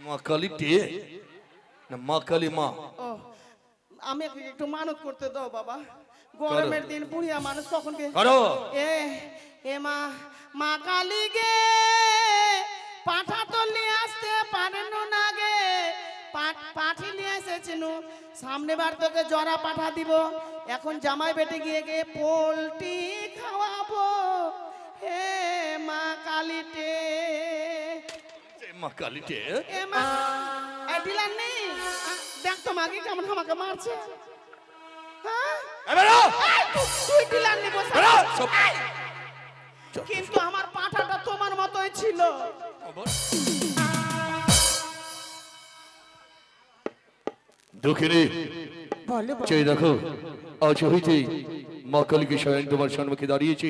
মা কালী টে না মা কালী মা? ও আমি একটু মানত করতে দাও বাবা। গরমের দিন বুড়িয়া মানুষ কখন কে করো। এ এ মা, মা কালী গে পাঠা তো নিয়ে আসতে পারেন না গে। পাঠি নিয়ে এসেছিনু, সামনে বার তোকে জরা পাঠা দিব। এখন জামাই বেটে গিয়ে গিয়ে পোলট্রি খাওয়াবো। হে মা কালীতে, মা কালী টে। এ মা এ দিলাম নেই, দেখ তো মাকে কেমন আমাকে মারছে। হ্যাঁ তুই দিলাম নি বসে। কিন্তু আমার পাঠাটা তোমার মতোই ছিল। দুঃখিনী চেয়ে দেখো, আজ হইতে মা কালীকে স্বয়ং তোমার সম্মুখে দাঁড়িয়েছি।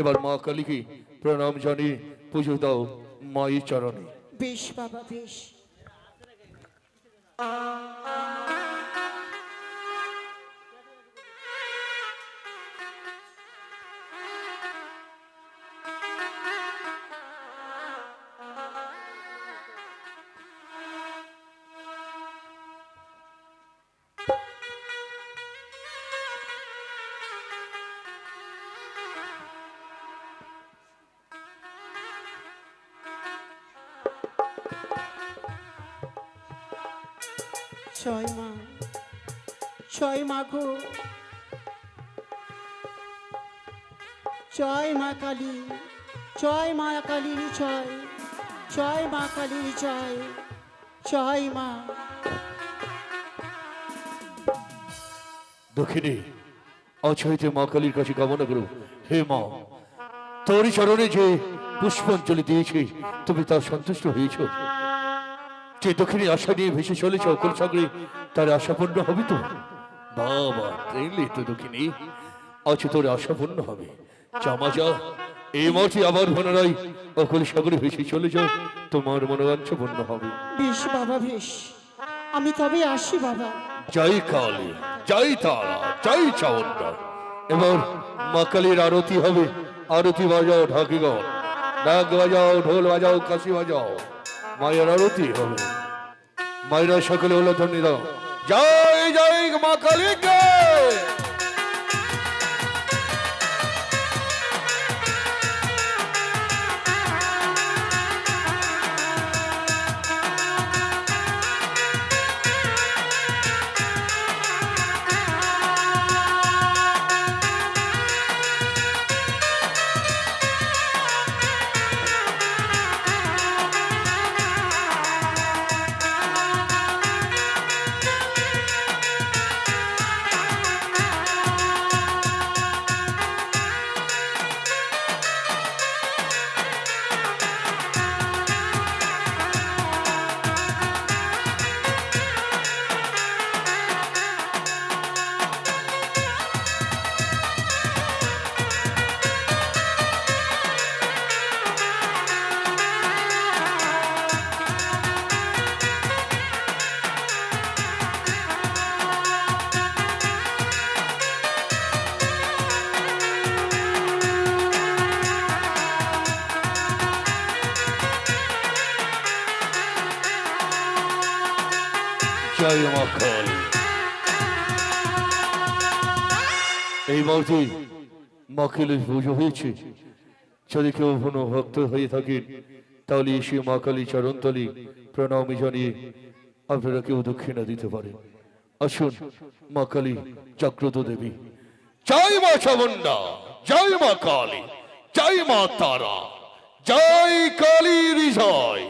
এবার মা কালীকে প্রণাম জানিয়ে পুজো দাও মায়ের চরণে। বেশ বাবা বেশ। জয় মা, জয় মা গো, জয় মা কালী, জয় মা কালীর জয়, জয় মা কালীর জয়, জয় মা। দক্ষিণে আজ হইতে মা কালীর কাছে কামনা করো, হে মা তোর চরণে যে পুষ্পাঞ্জলি দিয়েছি তুমি তার সন্তুষ্ট হয়েছ। যে দক্ষিণে আশা নিয়ে ভেসে চলেছ অকল সাগরে, তার আশাপূর্ণ হবে তো? বাবা দেখলি তো দক্ষিণী, আজ তোর আশাপূর্ণ হবে। জামা যা, এই মাঠে আবার পুনরায় অকল সাগরে ভেসে চলে যাও, তোমার মনোবাঞ্ছা পূর্ণ হবে। বেশ বাবা বেশ, আমি তবে আসি বাবা। জয় কালী, জয় তারা, জয় চাওয়ান্ডা। এবার মা কালীর আরতি হবে। আরতি বাজাও ঢাকিগণ, ডাক বাজাও, ঢোল বাজাও, কাশি বাজাও, মায়ের আরতি হবে। মায়েরা সকলে হলো ধন্যি দাও। জয় জয় মা কালীকে। জয় মা কালী। এই মুহূর্তে মা কালীর পুজো হয়েছে। যদি কেউ কোনো ভক্ত হয়ে থাকেন তাহলে এসে মা কালী চরণতলী প্রণাম জানিয়ে আপনারা কেউ দক্ষিণা দিতে পারেন। আসুন মা কালী জাগ্রত দেবী। জয় মা চামুন্ডা, জয় মা কালী, জয় মা তারা, জয় কালীর জয়।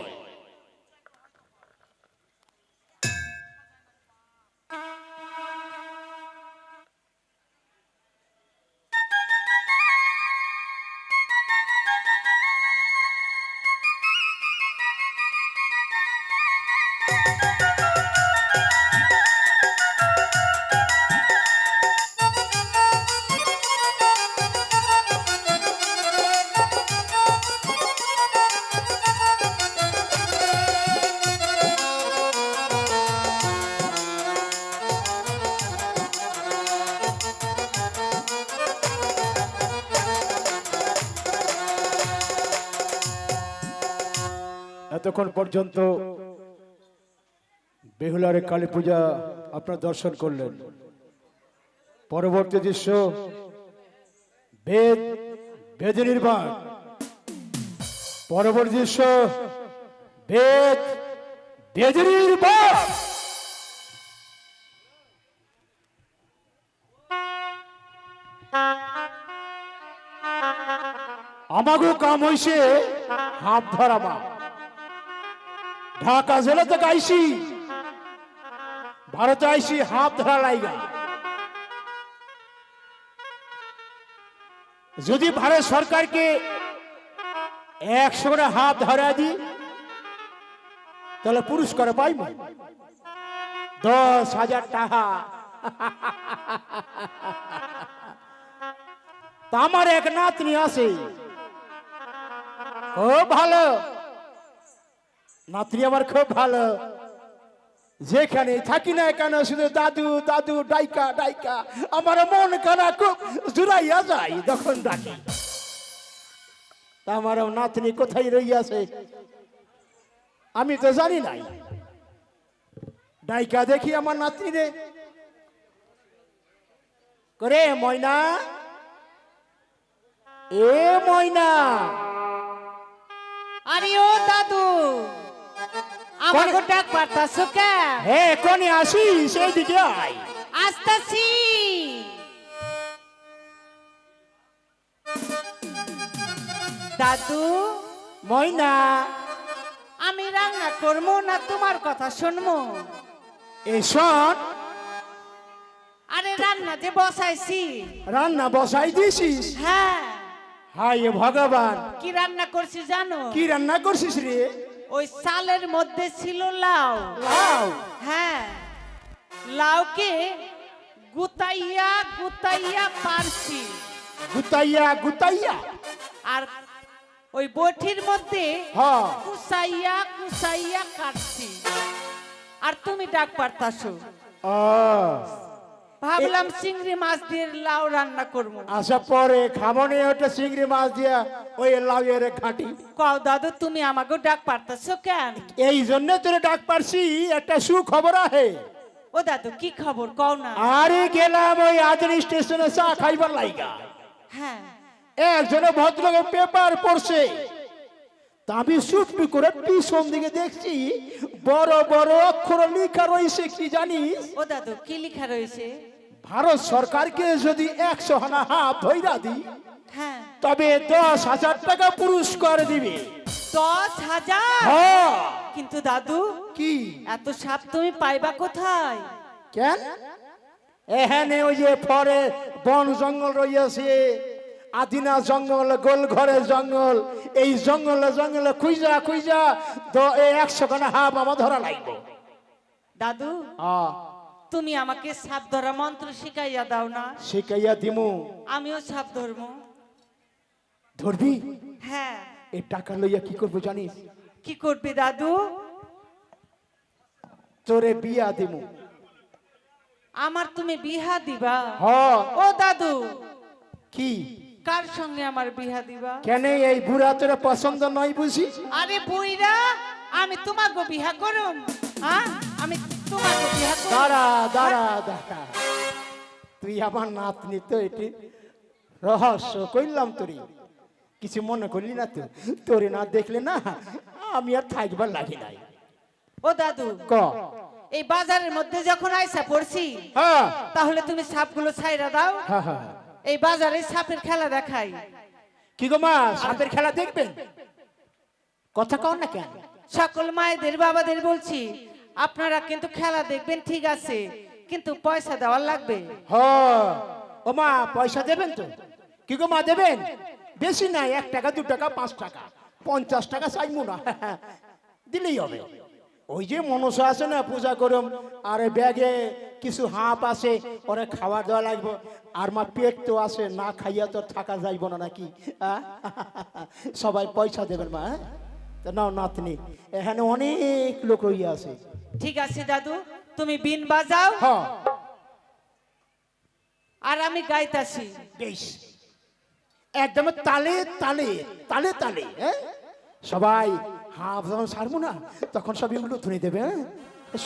এতক্ষণ পর্যন্ত বেহুলারে কালী পূজা আপনার দর্শন করলেন। পরবর্তী দৃশ্য বেদ বেদে নির্বাণ। পরবর্তী দৃশ্য বেদ বেদে নির্বাণ। আমাগো কাম হইছে হাত ধরা মা। ঢাকা জেলা থেকে আইসি, ভারতে আইসি হাত ধরা লাইগা। যদি ভারত সরকারকে 100 করে হাত ধরা দিই তাহলে পুরস্কার পাইব 10,000 টাকা। তা আমার এক নাতনি আছে, খুব ভালো নাতনি, আমার খুব ভালো। যেখানে থাকি না কেন শুধু দাদু দাদু ডাইকা ডাইকা আমার মন কানা খুব জুড়াইয়া যায় যখন ডাকি। তা আমার নাতনি কোথায় রইয়াছে আমি তো জানি নাই। ডাইকা দেখি আমার নাতনি রে, করে ময়না, এ ময়না। আরে ও দাদু, আমাকে ডাক পারতাছো কে? হে কোনে আসিস সেই দিকে আয়। আসতাছি। দাদু, ময়না, আমি রান্না করবো না তোমার কথা শুনবো? এ শোন, আরে রান্না যে বসাইছি। রান্না বসাই দিছিস? হ্যাঁ। হায় ভগবান, কি রান্না করছি জানো? কি রান্না করছিস রে? ওই চালের মধ্যে ছিল লাউ। লাউ? হ্যাঁ, লাউকে গুতাইয়া গুতাইয়া পারছি। গুতাইয়া গুতাইয়া? আর ওই বটির মধ্যে হ্যাঁ। কুসাইয়া কুসাইয়া কাটছি। আর তুমি ডাক পারতাছো। ও, ভাবলাম চিংড়ি মাছ দিয়ে লাউ রান্না করবো। আচ্ছা পরে খাবনে ওটা চিংড়ি মাছ দিয়া ওই লাউ এর ঘাটি। কও দাদু, তুমি আমাকে ডাক পারতাছো কেন? এই জন্য তোরে ডাক পারছি, একটা সুখবর আহে। ও দাদু, কি খবর কও না? আরে গেলাম ওই আজরি স্টেশনে চা খাইবার লাইগা। হ্যাঁ। একজনে ভদ্রলোকের পেপার পড়ছে, তা আমি চুপটি করে পিছন দিকে দেখছি বড় বড় অক্ষর লেখা রয়েছে, কি জানিস? ও দাদু, কি লেখা রয়েছে? ভারত সরকারকে যদি 100 হানা হাত ধইরা দিই হ্যাঁ। তবে 10,000 টাকা পুরস্কার দিবে। 10,000? হ্যাঁ। কিন্তু দাদু, কি এত সাপ তুমি পাইবা কোথায়? কেন? এখানে ওই যে পরে বন জঙ্গল রয়েছে, আদিনা জঙ্গল, গোল ঘরে জঙ্গল, এই জঙ্গলে জঙ্গলে খুঁজা খুঁজা তো এই 100 খানা হাফ আমার ধরা লাগবে। দাদু, তুমি আমাকে সাপ ধরা মন্ত্র শিখাইয়া দাও না। শিখাইয়া দিমু। আমিও সাপ ধরবো। ধরবি? হ্যাঁ। এই টাকা লইয়া কি করবো জানিস? কি করবে দাদু? তোরে বিয়া দিমু। আমার তুমি বিহা দিবা? হ্যাঁ। ও দাদু, কি? কার সঙ্গে আমার বিহা দিবা? কেন এই বুড়া তোরে পছন্দ নয় বুঝি? আরে বুইরা, আমি তোমাকে বিহা করুম? হ্যাঁ, আমি তোমাকে বিহা করুম? দাঁড়া দাঁড়া দাঁড়া, তুই আমার নাতনি তো, এটি রহস্য কইলাম তোরে, কিছু মনে করলি না তো? তোরে না দেখলে না আমি আর থাকবার লাগি নাই। ও দাদু, ক এই বাজারের মধ্যে যখন আইসা পড়ছি, হ্যাঁ তাহলে তুমি সাপগুলো ছাইরা দাও। হ্যাঁ হ্যাঁ। এই বাজারে সাপের খেলা দেখাই। কি গো মা, সাপের খেলা দেখবেন? কথা কও না কেন? সকল মায়েদের বাবাদের বলছি, আপনারা কিন্তু খেলা দেখবেন ঠিক আছে, কিন্তু পয়সা দেওয়ার লাগবে। হ্যাঁ। ও মা, পয়সা দেবেন তো? কি গো মা, দেবেন? বেশি নাই, 1 টাকা 2 টাকা 5 টাকা 50 টাকা চাইমু না, দিলেই হবে। ওই যে মনসা আছে না, পূজা করম, আর ব্যাগে কিছু হাঁপ আছে, ওরে খাওয়া দেওয়া লাগবে। আর মা পেট তো আছে, না খাইয়া তো থাকা যাইব না নাকি? সবাই পয়সা দেবেন মা। তো নাও নাতনি, এখানে অনেক লোক রইয়া আছে। ঠিক আছে দাদু, তুমি বিন বাজাও, হ্যাঁ আর আমি গাইতাছি। বেশ, একদম তালে তালে তালে তালে। হ্যাঁ, সবাই হাফ যখন সারবো না তখন সব এগুলো ধরে দেবে। হ্যাঁ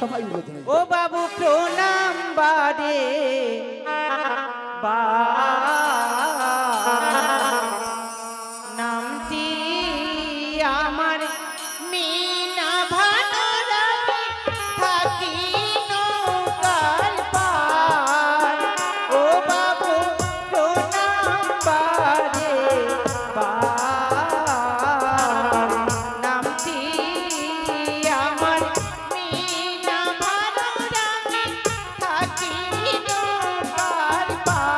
সবাই মিলে দিন। ও বাবু প্রণাম বারে বা নামটি আমার মিনা ভানুরামে থাকি নৌকার পার। ও বাবু প্রণাম বারে বা নামটি আমার মিনা ভানুরামে থাকি নৌকার পার।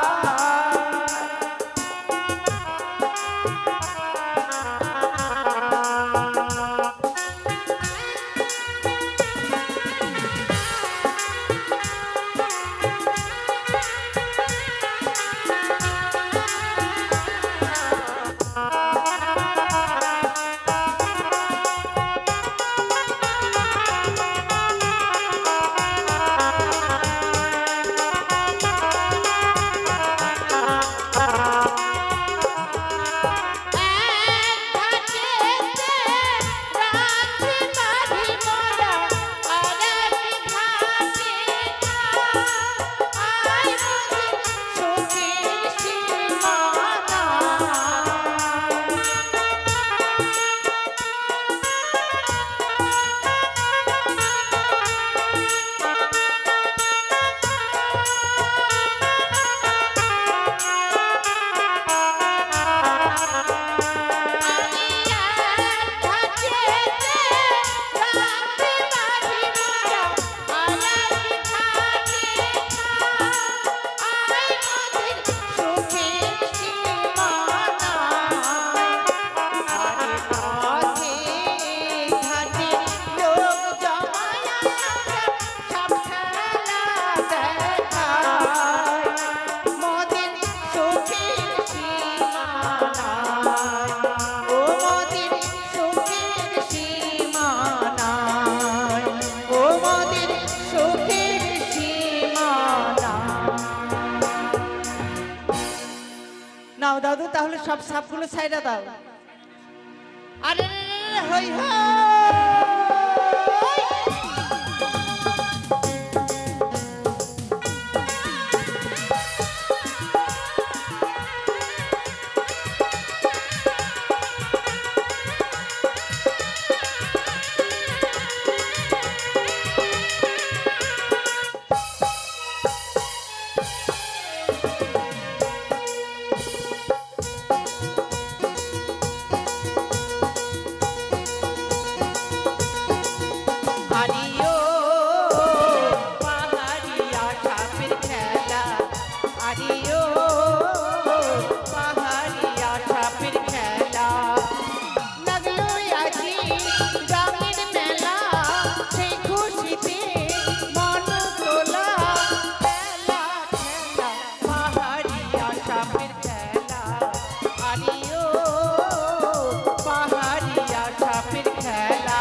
নাও দাদু তাহলে সব সাপগুলো ছাইড়া দাও। আরে হই আরিও পাহাড়িয়া সাপের খেলা, আরিও পাহাড়িয়া সাপের খেলা। লাগলো আজি গ্রামের মেলা, সেই খুশিতে মন তোলা। খেলা খেলা পাহাড়িয়া সাপের খেলা, আরিও পাহাড়িয়া সাপের খেলা।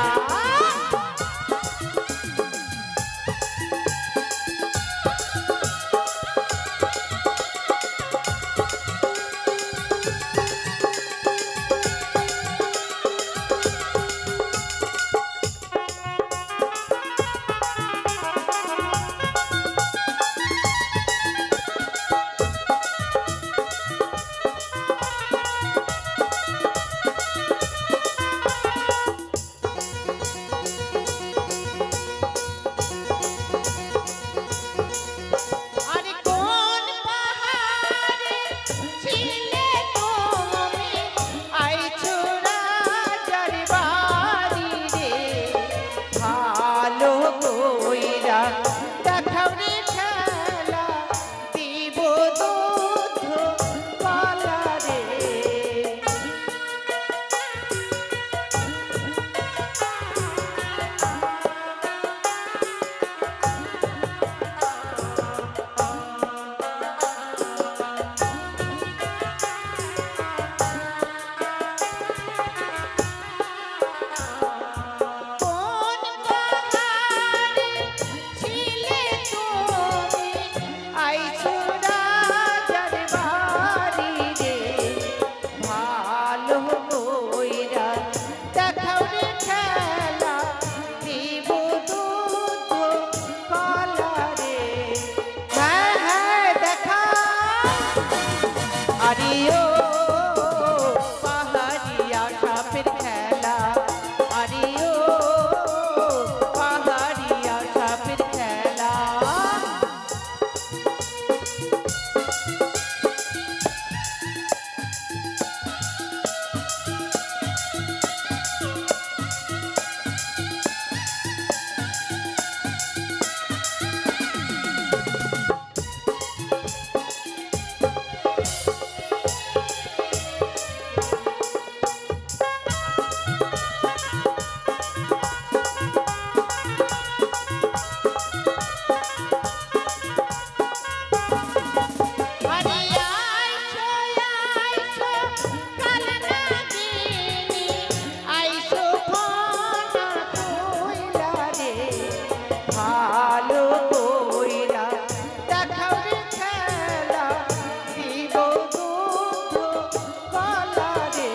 আরে কোন পাহাড়ে ছিলে তুমি, আইছো রাজার বাড়ি রে। ভালো কইরা দেখাও রে খেলা, দিব দুধ পালা রে। কোন ভালো কইরা দেখাও রে খেলা দিব দুধ কলা রে।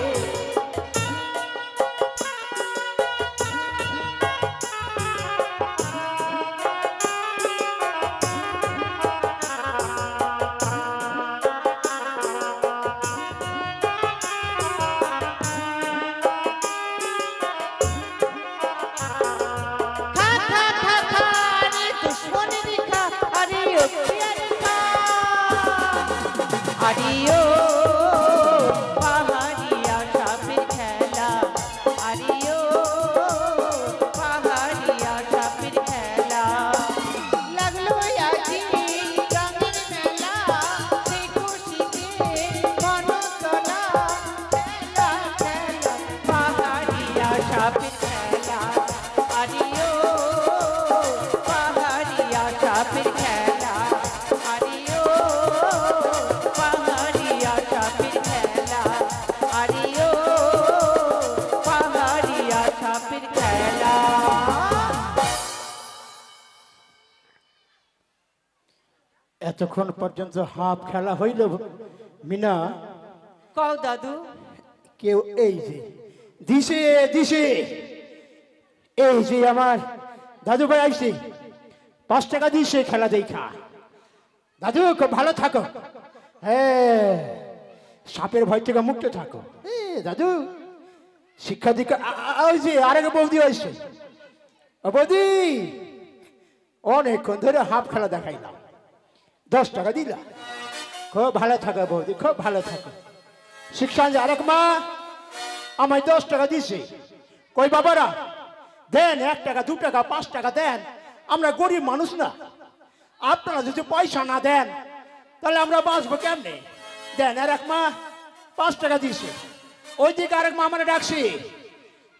খা খা খা খা রে দুশ্মনের খা আরে ও প্রিয়ারে খা আরে ও পাহাড়িয়া সাপের খেলা আরে ও পাহাড়িয়া সাপের খেলা লাগলো আজি রঙের মেলা সেই খুশিতে মনতলা খেলা খেলা পাহাড়িয়া সাপের খেলা আরিও পাহাড়িয়া সাপের খেলা আরিও পাহাড়িয়া সাপের খেলা আরিও পাহাড়িয়া সাপের খেলা। এতক্ষণ পর্যন্ত হাফ খেলা হইল মিনা, কও দাদু। কেউ এই যে দিছে দিছে, এই যে আমার দাদু ভাই আইছে, 5 টাকা দিছে খেলা দেখা। দাদু খুব ভালো থাকো, হ্যাঁ সাপের ভয় থেকে মুক্ত থাকো। দাদু শিক্ষা দীক্ষা ওই যে আরেক বৌদি হয়েছে, বৌদি অনেকক্ষণ ধরে হাফ খেলা দেখাইলাম, 10 টাকা দিলাম। খুব ভালো থাকো বৌদি, খুব ভালো থাকো। শিক্ষা আরেক মা আমায় 10 টাকা দিছে, কই বাবারা দেন 1 টাকা 2 টাকা 5 টাকা দেন, আমরা গরিব মানুষ না, আপনারা যদি পয়সা না দেন তাহলে আমরা বাঁচবো কেমনে, দেন। আর এক মা 5 টাকা দিছে। ওই দিকে আরেক মা আমারে ডাকছে,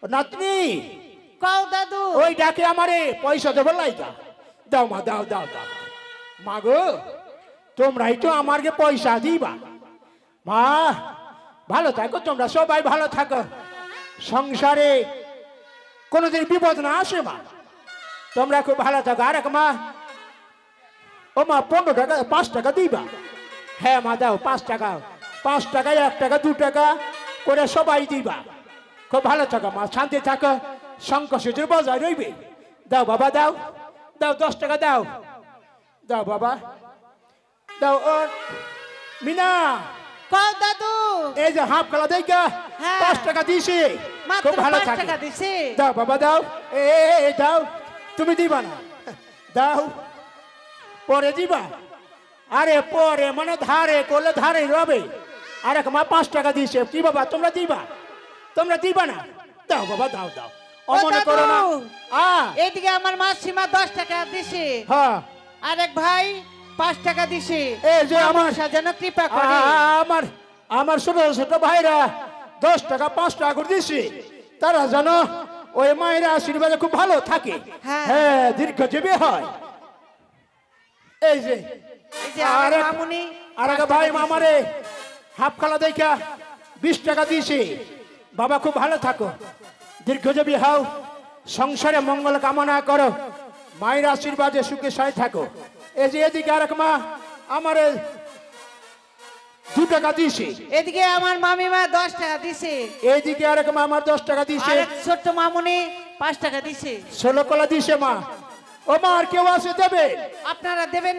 ও নাতনি কও দাদু। ওই ডাকে আমারে পয়সা দেবো লাইকা, দাও মা দাও দাও দাও। মা গো তোমরাই তো আমাকে পয়সা দিবা, মা ভালো থাকো, তোমরা সবাই ভালো থাকো, সংসারে কোনোদিন বিপদ না আসে মা, তোমরা খুব ভালো থাকো। আর এক মা, ও মা 15 টাকা 5 টাকা দিবা, হ্যাঁ মা দাও 5 টাকা, 5 টাকায় 1 টাকা 2 টাকা করে সবাই দিবা। খুব ভালো থাকো মা, শান্তি থাকো, সংকোচের বজায় রইবে। দাও বাবা দাও দাও, 10 টাকা দাও দাও বাবা দাও। ও মিনা কও দাদু। এই যে হাফ খেলা দেখা হ্যাঁ। 5 টাকা দিছি, মাত্র খুব ভালো 5 থাকো। টাকা দিছে। দাও বাবা দাও, এ দাও, তুমি দিবা না, দাও পরে দিবা। আরে পরে মানে ধারে করলে ধারে রবে। আর এক মা 5 টাকা দিছে, কি বাবা তোমরা দিবা, তোমরা দিবা না, দাও বাবা দাও দাও, অমনে দাদু। করো না। এইদিকে আমার মাসিমা 10 টাকা দিছে, হ্যাঁ আরেক ভাই 5 টাকা দিছে। এই যে আমার যেন কৃপা করে। আমার আমার ছোট ছোট ভাইরা 10 টাকা 5 টাকা করে দিছে, তারা যেন ওই মায়ের আশীর্বাদে খুব ভালো থাকে, হ্যাঁ। হ্যাঁ দীর্ঘজীবী হয়। এই যে এই যে আমার আরেক- মামুনি আরেক 5 ভাই টাকা দিছে। মামারে হাফ খেলা দেখা 20 টাকা দিছে, বাবা খুব ভালো থাকো, দীর্ঘজীবী হও, সংসারে মঙ্গল কামনা করো, মায়ের আশীর্বাদে সুখে সহায় থাকো। এই যে এদিকে আরেক মা আমারে 2 টাকা দিছে, এদিকে আমার মামিমা 10 টাকা দিছে, এইদিকে আরেক মা আমার 10 টাকা দিছে, আরেক ছোট্ট মামুনি 5 টাকা দিছে। 16 কলা দিছে মা। ও মা আর কেউ আছে দেবে? আপনারা দেবেন